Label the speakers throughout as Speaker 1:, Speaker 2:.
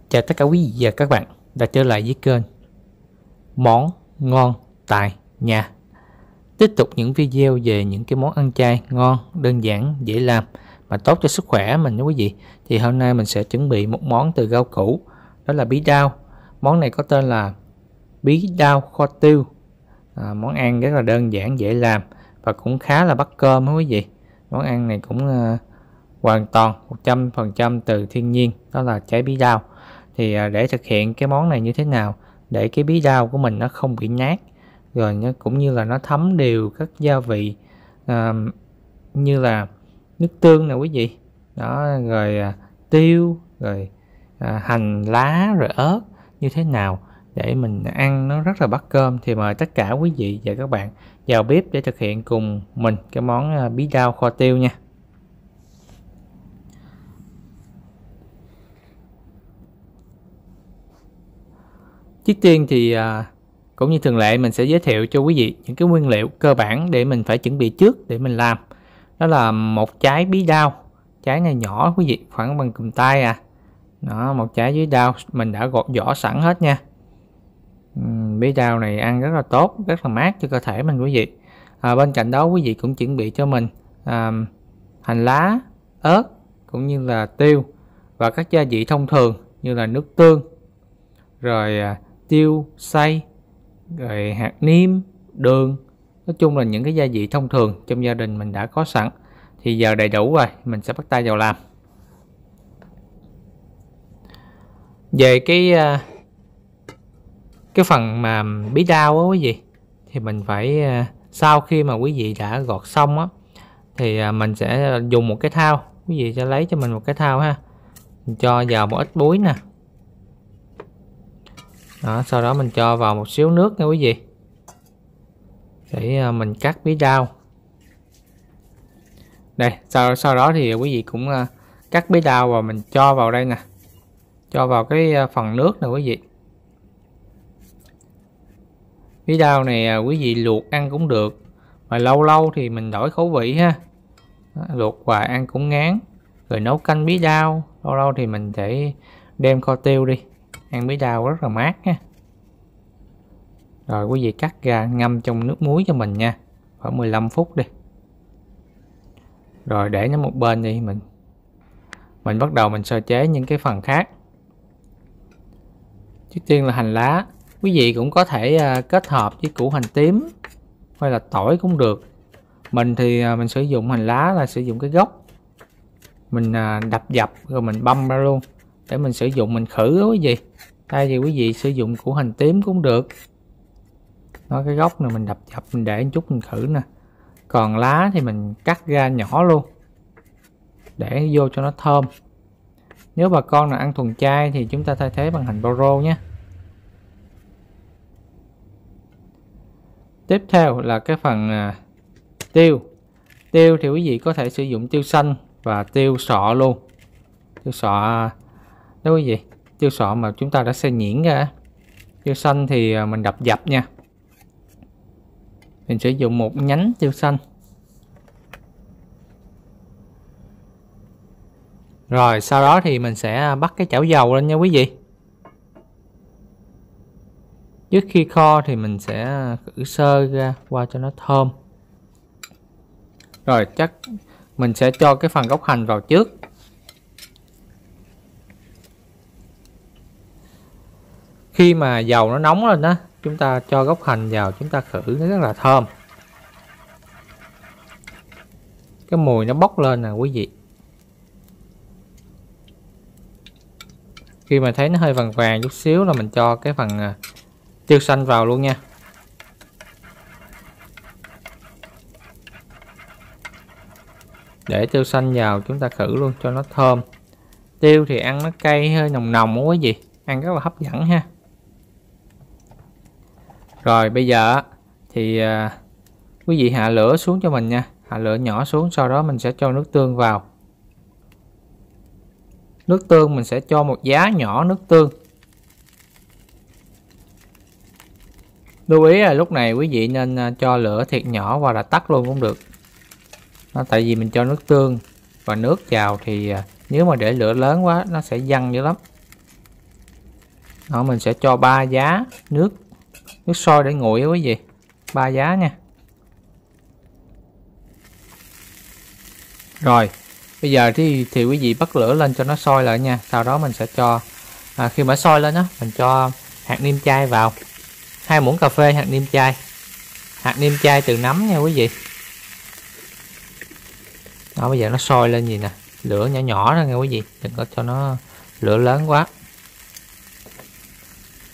Speaker 1: Chào tất cả quý vị và các bạn đã trở lại với kênh Món Ngon Tại Nhà. Tiếp tục những video về những cái món ăn chay ngon, đơn giản, dễ làm mà tốt cho sức khỏe mình nha quý vị. Thì hôm nay mình sẽ chuẩn bị một món từ rau củ, đó là bí đao. Món này có tên là bí đao kho tiêu. Món ăn rất là đơn giản, dễ làm và cũng khá là bắt cơm quý vị. Món ăn này cũng hoàn toàn 100% từ thiên nhiên, đó là trái bí đao. Thì để thực hiện cái món này như thế nào để cái bí đao của mình nó không bị nát, rồi cũng như là nó thấm đều các gia vị như là nước tương nè quý vị đó, rồi tiêu, rồi hành lá, rồi ớt, như thế nào để mình ăn nó rất là bắt cơm. Thì mời tất cả quý vị và các bạn vào bếp để thực hiện cùng mình cái món bí đao kho tiêu nha. Trước tiên thì cũng như thường lệ mình sẽ giới thiệu cho quý vị những cái nguyên liệu cơ bản để mình phải chuẩn bị trước để mình làm. Đó là một trái bí đao, trái này nhỏ quý vị, khoảng bằng cùm tay đó, một trái bí đao mình đã gọt vỏ sẵn hết nha. Bí đao này ăn rất là tốt, rất là mát cho cơ thể mình quý vị. Bên cạnh đó quý vị cũng chuẩn bị cho mình hành lá, ớt cũng như là tiêu và các gia vị thông thường như là nước tương, rồi tiêu xay, rồi hạt nêm, đường. Nói chung là những cái gia vị thông thường trong gia đình mình đã có sẵn. Thì giờ đầy đủ rồi, mình sẽ bắt tay vào làm. Về cái phần mà bí đao á quý vị, thì mình phải sau khi mà quý vị đã gọt xong á, thì mình sẽ dùng một cái thau. Quý vị sẽ lấy cho mình một cái thau ha, mình cho vào một ít muối nè đó, sau đó mình cho vào một xíu nước nha quý vị, để mình cắt bí đao. Đây, sau đó thì quý vị cũng cắt bí đao và mình cho vào đây nè, cho vào cái phần nước nè quý vị. Bí đao này quý vị luộc ăn cũng được, mà lâu lâu thì mình đổi khẩu vị ha. Luộc hoài ăn cũng ngán, rồi nấu canh bí đao, lâu lâu thì mình sẽ đem kho tiêu đi, ăn bí đao rất là mát nha. Rồi quý vị cắt ra ngâm trong nước muối cho mình nha, khoảng 15 phút đi. Rồi để nó một bên đi, mình bắt đầu mình sơ chế những cái phần khác. Trước tiên là hành lá, quý vị cũng có thể kết hợp với củ hành tím hay là tỏi cũng được. Mình thì mình sử dụng hành lá là sử dụng cái gốc, mình đập dập rồi mình băm ra luôn để mình sử dụng, mình khử đó quý vị. Thay vì quý vị sử dụng củ hành tím cũng được. Nó cái gốc này mình đập dập, mình để một chút mình khử nè. Còn lá thì mình cắt ra nhỏ luôn để vô cho nó thơm. Nếu bà con nào ăn thuần chay thì chúng ta thay thế bằng hành bao rô nhé. Tiếp theo là cái phần tiêu. Tiêu thì quý vị có thể sử dụng tiêu xanh và tiêu sọ luôn. Tiêu sọ đó quý vị, tiêu sọ mà chúng ta đã xay nhuyễn ra. Tiêu xanh thì mình đập dập nha. Mình sử dụng một nhánh tiêu xanh. Rồi sau đó thì mình sẽ bắt cái chảo dầu lên nha quý vị. Trước khi kho thì mình sẽ khử sơ ra qua cho nó thơm. Rồi chắc mình sẽ cho cái phần gốc hành vào trước. Khi mà dầu nó nóng lên đó, chúng ta cho gốc hành vào, chúng ta khử, nó rất là thơm. Cái mùi nó bốc lên nè quý vị. Khi mà thấy nó hơi vàng vàng chút xíu là mình cho cái phần tiêu xanh vào luôn nha. Để tiêu xanh vào chúng ta khử luôn cho nó thơm. Tiêu thì ăn nó cay hơi nồng nồng quý vị, ăn rất là hấp dẫn ha. Rồi bây giờ thì quý vị hạ lửa xuống cho mình nha, hạ lửa nhỏ xuống, sau đó mình sẽ cho nước tương vào. Nước tương mình sẽ cho một giá nhỏ nước tương. Lưu ý là lúc này quý vị nên cho lửa thiệt nhỏ hoặc là tắt luôn cũng được. Tại vì mình cho nước tương và nước vào thì nếu mà để lửa lớn quá nó sẽ văng dữ lắm. Đó, mình sẽ cho 3 giá nước sôi để nguội á quý vị, 3 giá nha. Rồi bây giờ thì quý vị bắt lửa lên cho nó sôi lại nha. Sau đó mình sẽ cho khi mà sôi lên đó, mình cho hạt nêm chai vào, 2 muỗng cà phê hạt nêm chai. Hạt nêm chai từ nấm nha quý vị. Đó, bây giờ nó sôi lên gì nè, lửa nhỏ nhỏ thôi nha quý vị, đừng có cho nó lửa lớn quá.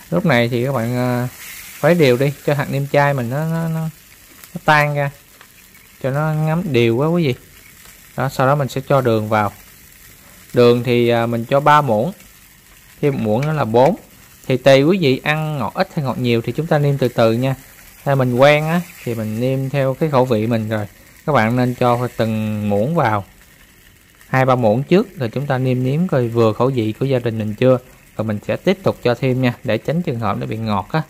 Speaker 1: Lúc này thì các bạn khuấy đều đi cho hạt nêm chai mình nó tan ra, cho nó ngấm đều quá quý vị. Đó, sau đó mình sẽ cho đường vào. Đường thì mình cho 3 muỗng, thêm 1 muỗng nữa là 4. Thì tùy quý vị ăn ngọt ít hay ngọt nhiều thì chúng ta nêm từ từ nha.ถ้mình quen á thì mình nêm theo cái khẩu vị mình rồi. Các bạn nên cho từng muỗng vào, 2-3 muỗng trước, rồi chúng ta nêm nếm coi vừa khẩu vị của gia đình mình chưa, rồi mình sẽ tiếp tục cho thêm nha, để tránh trường hợp nó bị ngọt á.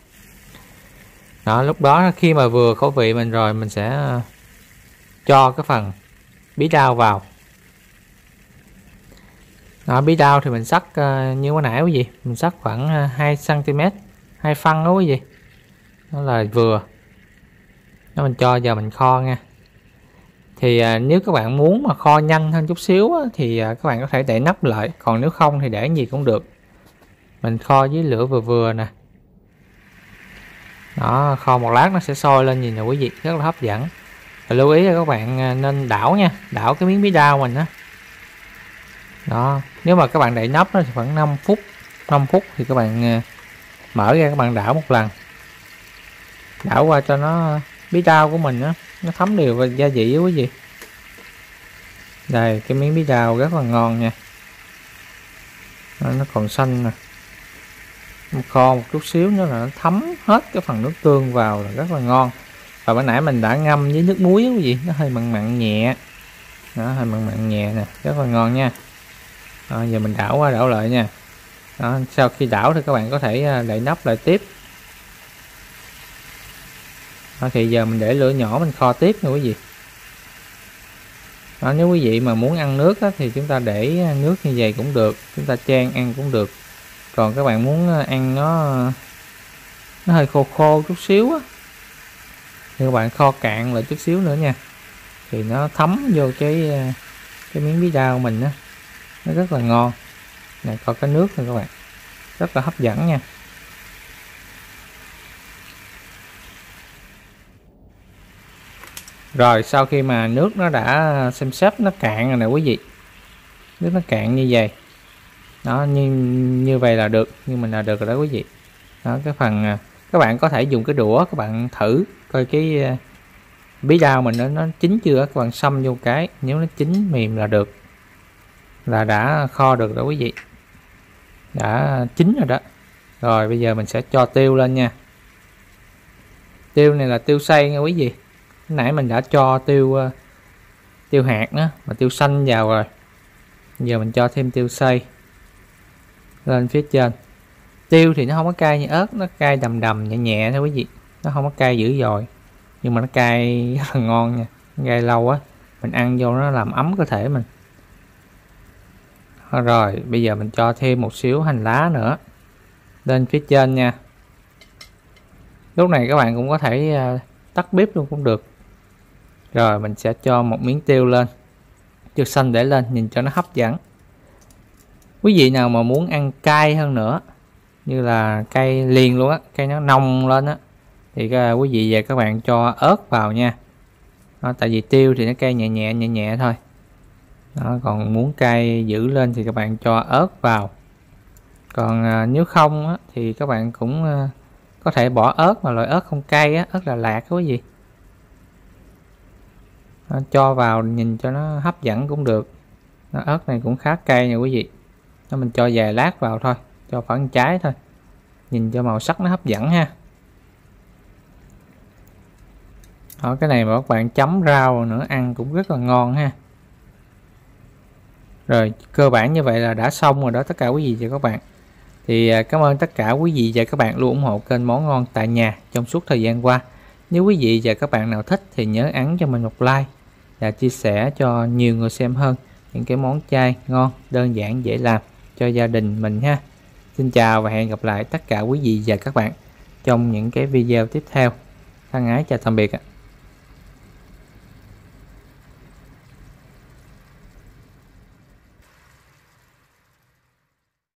Speaker 1: Đó, lúc đó khi mà vừa khẩu vị mình rồi, mình sẽ cho cái phần bí đao vào. Đó, bí đao thì mình sắc như hồi nãy quý vị, mình sắc khoảng 2 cm, 2 phân đó quý vị, đó là vừa. Đó, mình cho giờ mình kho nha. Thì nếu các bạn muốn mà kho nhanh hơn chút xíu á, thì các bạn có thể để nắp lại, còn nếu không thì để gì cũng được. Mình kho với lửa vừa vừa nè. Đó, kho một lát nó sẽ sôi lên nhìn nè quý vị, rất là hấp dẫn. Và lưu ý là các bạn nên đảo nha, đảo cái miếng bí đao mình á. Đó, nếu mà các bạn đậy nắp nó thì khoảng 5 phút thì các bạn mở ra, các bạn đảo một lần, đảo qua cho nó bí đao của mình á nó thấm đều vào gia vị quý vị. Đây, cái miếng bí đao rất là ngon nha. Nó còn xanh nè, kho một chút xíu nữa là nó thấm hết cái phần nước tương vào là rất là ngon. Và ban nãy mình đã ngâm với nước muối quý vị, nó hơi mặn mặn nhẹ. Đó, hơi mặn mặn nhẹ nè, rất là ngon nha. Đó, giờ mình đảo qua đảo lại nha. Đó, sau khi đảo thì các bạn có thể đậy nắp lại tiếp. Đó, thì giờ mình để lửa nhỏ mình kho tiếp nha quý vị. Đó, nếu quý vị mà muốn ăn nước á, thì chúng ta để nước như vậy cũng được, chúng ta chan ăn cũng được. Còn các bạn muốn ăn nó hơi khô khô chút xíu á, thì các bạn kho cạn lại chút xíu nữa nha, thì nó thấm vô cái miếng bí đao mình á, nó rất là ngon. Này, coi cái nước này các bạn, rất là hấp dẫn nha. Rồi sau khi mà nước nó đã xem xếp nó cạn rồi nè quý vị, nước nó cạn như vậy đó, như vậy là được, như mình là được rồi đó quý vị. Đó, cái phần các bạn có thể dùng cái đũa, các bạn thử coi cái bí đao mình nó chín chưa, các bạn xăm vô cái, nếu nó chín mềm là được, là đã kho được rồi quý vị, đã chín rồi đó. Rồi bây giờ mình sẽ cho tiêu lên nha. Tiêu này là tiêu xay nha quý vị. Nãy mình đã cho tiêu hạt đó, mà tiêu xanh vào rồi. Giờ mình cho thêm tiêu xay lên phía trên. Tiêu thì nó không có cay như ớt, nó cay đầm đầm nhẹ nhẹ thôi quý vị, nó không có cay dữ dội, nhưng mà nó cay rất là ngon nha. Cay lâu á, mình ăn vô nó làm ấm cơ thể mình. Rồi bây giờ mình cho thêm một xíu hành lá nữa lên phía trên nha. Lúc này các bạn cũng có thể tắt bếp luôn cũng được. Rồi mình sẽ cho một miếng tiêu lên, tiêu xanh để lên nhìn cho nó hấp dẫn. Quý vị nào mà muốn ăn cay hơn nữa, như là cay liền luôn á, cay nó nồng lên á, thì quý vị về các bạn cho ớt vào nha. Đó, tại vì tiêu thì nó cay nhẹ nhẹ thôi. Đó, còn muốn cay dữ lên thì các bạn cho ớt vào. Còn nếu không á, thì các bạn cũng có thể bỏ ớt mà loại ớt không cay á, ớt Đà Lạt đó quý vị. Đó, cho vào nhìn cho nó hấp dẫn cũng được. Đó, ớt này cũng khá cay nha quý vị. Đó, mình cho vài lát vào thôi, cho khoảng trái thôi, nhìn cho màu sắc nó hấp dẫn ha. Đó, cái này mà các bạn chấm rau nữa ăn cũng rất là ngon ha. Rồi cơ bản như vậy là đã xong rồi đó tất cả quý vị và các bạn. Thì cảm ơn tất cả quý vị và các bạn luôn ủng hộ kênh Món Ngon Tại Nhà trong suốt thời gian qua. Nếu quý vị và các bạn nào thích thì nhớ ấn cho mình một like và chia sẻ cho nhiều người xem hơn những cái món chay ngon, đơn giản, dễ làm cho gia đình mình ha. Xin chào và hẹn gặp lại tất cả quý vị và các bạn trong những cái video tiếp theo. Thân ái chào tạm biệt ạ.